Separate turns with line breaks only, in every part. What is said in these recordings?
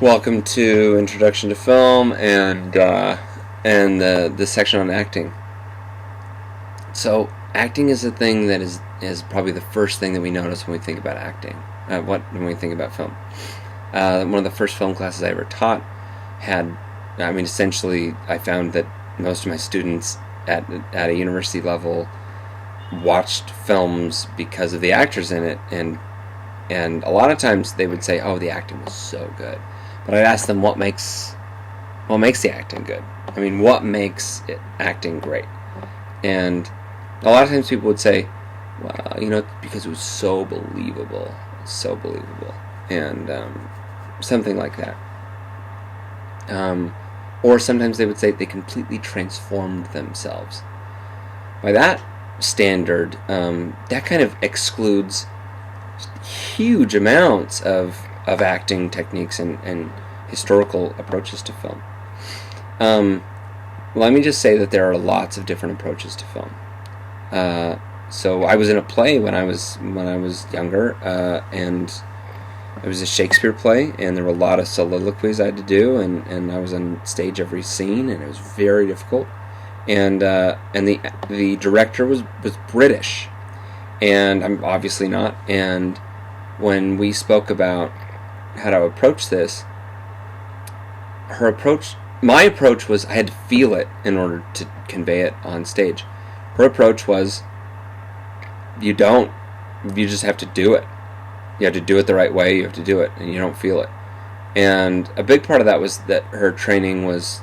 Welcome to Introduction to Film and the section on acting. So, acting is a thing that is probably the first thing that we notice when we think about acting. When we think about film. One of the first film classes I ever taught essentially, I found that most of my students at a university level watched films because of the actors in it, and a lot of times they would say, "Oh, the acting was so good." But I'd ask them what makes the acting good. I mean, what makes acting great? And a lot of times people would say, "Well, because it was so believable, and something like that." Or sometimes they would say they completely transformed themselves. By that standard, that kind of excludes huge amounts of acting techniques and historical approaches to film. Let me just say that there are lots of different approaches to film. So I was in a play when I was younger, and it was a Shakespeare play, and there were a lot of soliloquies I had to do, and I was on stage every scene, and it was very difficult. And the director was British, and I'm obviously not. And when we spoke about how to approach this, my approach was I had to feel it in order to convey it on stage. Her approach was you just have to do it. You have to do it the right way, you have to do it, and you don't feel it. And a big part of that was that her training was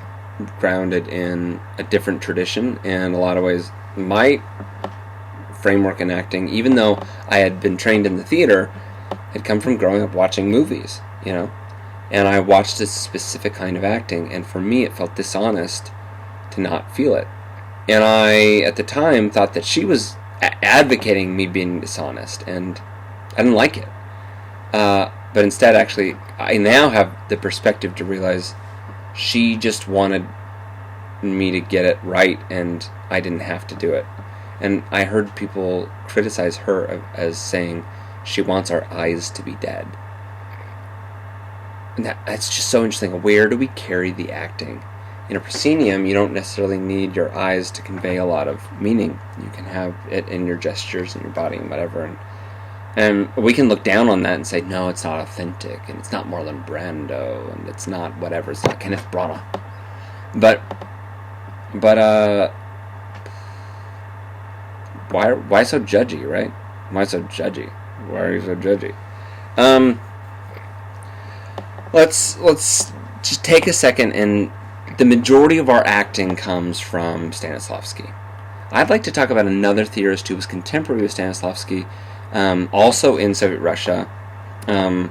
grounded in a different tradition, and in a lot of ways my framework in acting, even though I had been trained in the theater, had come from growing up watching movies, and I watched this specific kind of acting, and for me it felt dishonest to not feel it. And I, at the time, thought that she was advocating me being dishonest, and I didn't like it. But instead, actually, I now have the perspective to realize she just wanted me to get it right, and I didn't have to do it. And I heard people criticize her as saying she wants our eyes to be dead. And that's just so interesting. Where do we carry the acting? In a proscenium, you don't necessarily need your eyes to convey a lot of meaning. You can have it in your gestures and your body and whatever. And we can look down on that and say, no, it's not authentic, and it's not Marlon Brando, and it's not whatever. It's not Kenneth Branagh. But why so judgy, right? Why so judgy? Why are you so judgy? Let's just take a second, and the majority of our acting comes from Stanislavski. I'd like to talk about another theorist who was contemporary with Stanislavski, also in Soviet Russia, and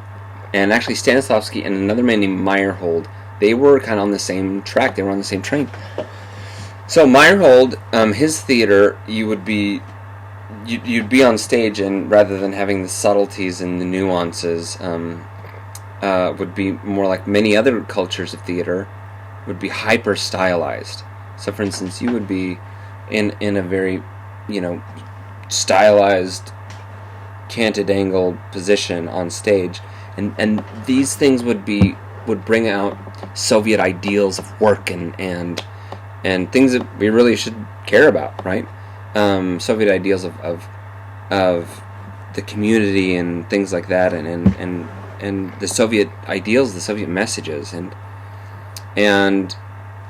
actually Stanislavski and another man named Meyerhold, they were kind of on the same track, they were on the same train. So Meyerhold, his theater, you'd be on stage, and rather than having the subtleties and the nuances, would be more like many other cultures of theater, would be hyper stylized. So for instance, you would be in a very, stylized, canted angled position on stage, and these things would bring out Soviet ideals of work and things that we really should care about, right? Soviet ideals of the community and things like that, and the Soviet ideals, the Soviet messages, and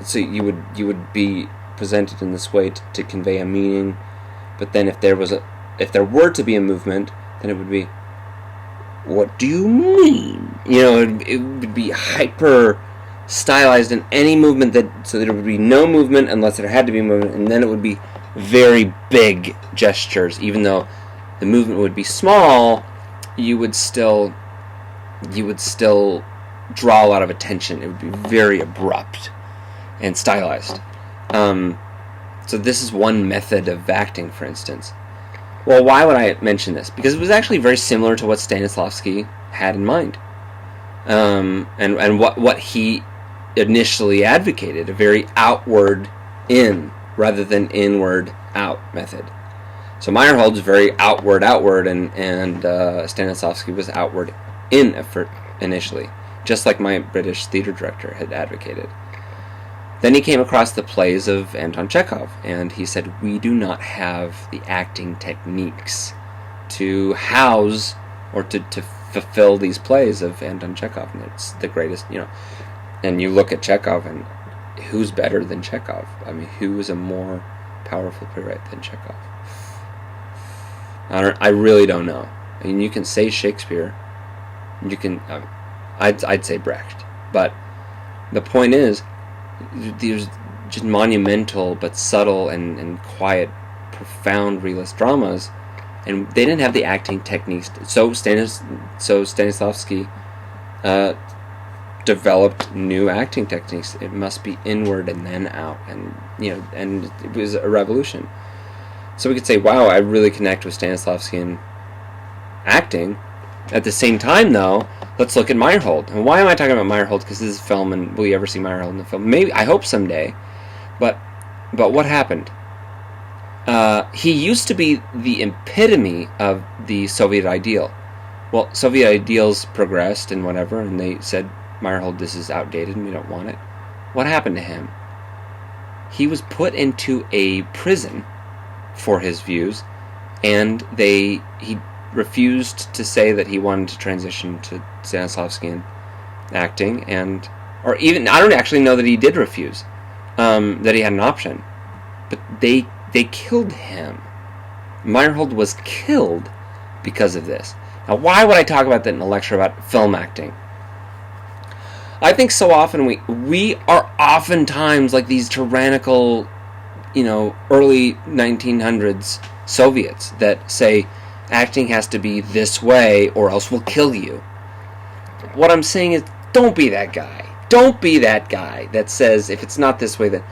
so you would be presented in this way to convey a meaning. But then if there were to be a movement, then it would be, what do you mean? It would be hyper stylized in any movement, so that there would be no movement unless there had to be movement, and then it would be very big gestures. Even though the movement would be small, you would still draw a lot of attention. It would be very abrupt and stylized. So this is one method of acting, for instance. Well, why would I mention this? Because it was actually very similar to what Stanislavski had in mind, and what he initially advocated, a very outward in rather than inward out method. So Meyerhold's very outward, and Stanislavski was outward in effort initially. just like my British theater director had advocated. Then he came across the plays of Anton Chekhov, and he said, we do not have the acting techniques to house or to fulfill these plays of Anton Chekhov, and it's the greatest, and you look at Chekhov, and who's better than Chekhov? I mean, who is a more powerful playwright than Chekhov? I really don't know. I mean, you can say Shakespeare, you can, I'd say Brecht, but the point is, there's just monumental but subtle and quiet, profound realist dramas, and they didn't have the acting techniques. So Stanislavski developed new acting techniques. It must be inward and then out, and and it was a revolution. So we could say, wow, I really connect with Stanislavski in acting. At the same time, though, let's look at Meyerhold. And why am I talking about Meyerhold? Because this is a film, and will you ever see Meyerhold in the film? Maybe, I hope someday. But what happened? He used to be the epitome of the Soviet ideal. Well, Soviet ideals progressed and whatever, and they said, Meyerhold, this is outdated and we don't want it. What happened to him? He was put into a prison for his views, and he refused to say that he wanted to transition to Stanislavskian acting, or even, I don't actually know that he did refuse, that he had an option, but they killed him. Meyerhold was killed because of this. Now, why would I talk about that in a lecture about film acting? I think so often we are oftentimes like these tyrannical, early 1900s Soviets that say acting has to be this way or else we'll kill you. What I'm saying is, don't be that guy. Don't be that guy that says if it's not this way, then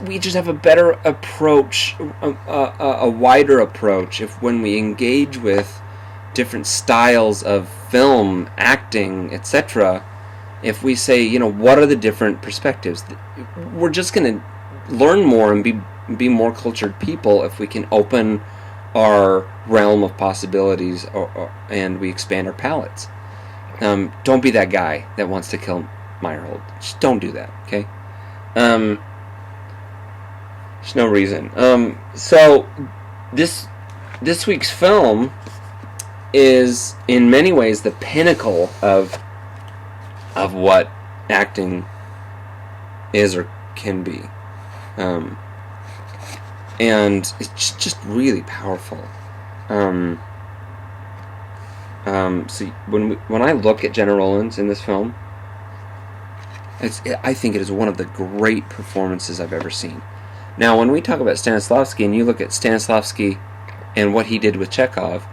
we just have a better approach, a wider approach, when we engage with different styles of film, acting, etc. If we say, what are the different perspectives? We're just going to learn more and be more cultured people if we can open our realm of possibilities and we expand our palettes. Don't be that guy that wants to kill Meyerhold. Just don't do that, okay? There's no reason. So this week's film is in many ways the pinnacle of what acting is or can be, and it's just really powerful. So when I look at Gena Rowlands in this film, I think it is one of the great performances I've ever seen. Now, when we talk about Stanislavski, and you look at Stanislavski and what he did with Chekhov,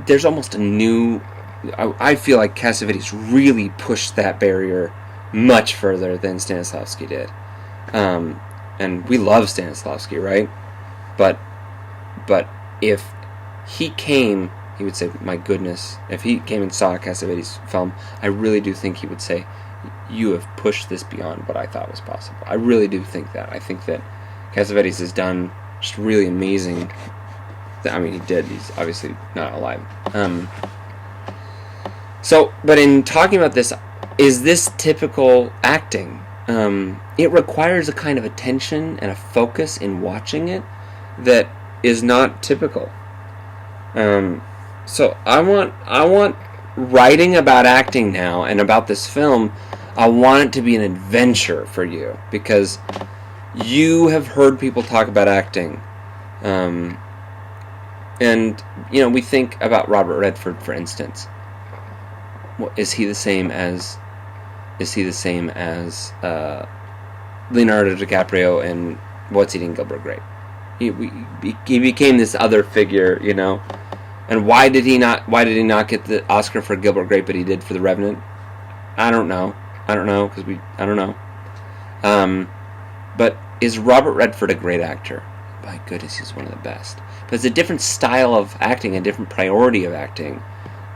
there's almost a new... I feel like Cassavetes really pushed that barrier much further than Stanislavski did. And we love Stanislavski, right? But if he came, he would say, my goodness, if he came and saw a Cassavetes film, I really do think he would say, you have pushed this beyond what I thought was possible. I really do think that. I think that Cassavetes has done just really amazing... I mean, he did. He's obviously not alive. But in talking about this, is this typical acting? It requires a kind of attention and a focus in watching it that is not typical. So I want writing about acting now and about this film. I want it to be an adventure for you, because you have heard people talk about acting, and we think about Robert Redford, for instance. Is he the same as Leonardo DiCaprio in What's Eating Gilbert Grape? He became this other figure, And why did he not get the Oscar for Gilbert Grape, but he did for The Revenant? I don't know, because I don't know. But is Robert Redford a great actor? My goodness, he's one of the best. But it's a different style of acting, a different priority of acting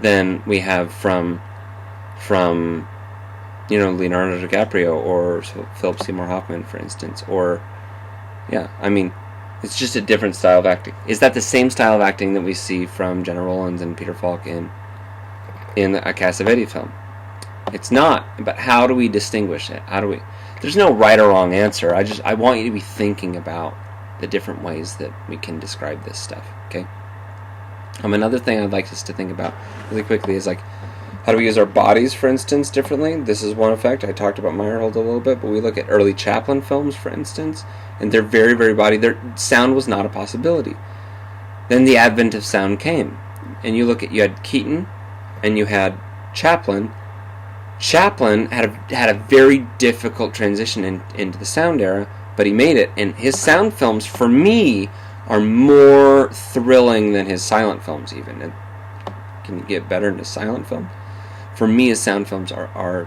than we have from Leonardo DiCaprio or Philip Seymour Hoffman, for instance. It's just a different style of acting. Is that the same style of acting that we see from Gena Rowlands and Peter Falk in in a Cassavetes film. It's not, but how do we distinguish it? How do we? There's no right or wrong answer. I want you to be thinking about the different ways that we can describe this stuff. Okay. Another thing I'd like us to think about really quickly is like, how do we use our bodies, for instance, differently? This is one effect. I talked about Meyerhold a little bit, but we look at early Chaplin films, for instance, and they're very, very body. Their sound was not a possibility. Then the advent of sound came, and you had Keaton, and you had Chaplin. Chaplin had a very difficult transition into the sound era, but he made it, and his sound films, for me, are more thrilling than his silent films even. And can you get better in a silent film? For me, his sound films are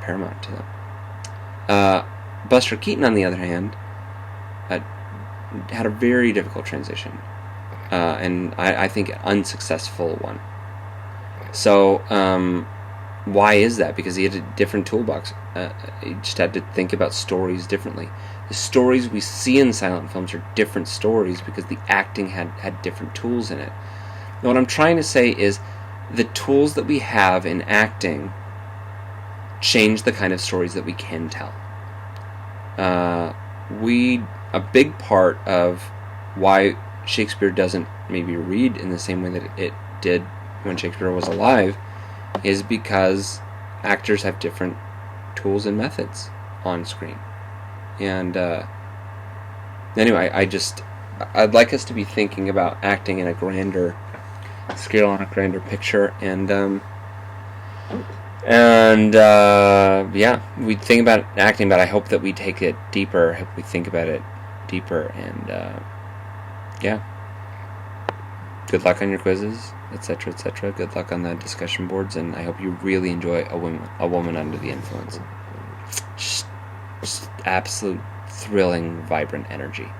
paramount to them. Buster Keaton, on the other hand, had a very difficult transition, and I think an unsuccessful one. So, why is that? Because he had a different toolbox. He just had to think about stories differently. The stories we see in silent films are different stories because the acting had different tools in it. And what I'm trying to say is the tools that we have in acting change the kind of stories that we can tell. A big part of why Shakespeare doesn't maybe read in the same way that it did when Shakespeare was alive is because actors have different tools and methods on screen. And anyway, I'd like us to be thinking about acting in a grander scale, on a grander picture, and we think about acting, but I hope that we take it deeper. I hope we think about it deeper, and good luck on your quizzes, etc., etc. Good luck on the discussion boards, and I hope you really enjoy A Woman Under the Influence. Just absolute thrilling, vibrant energy.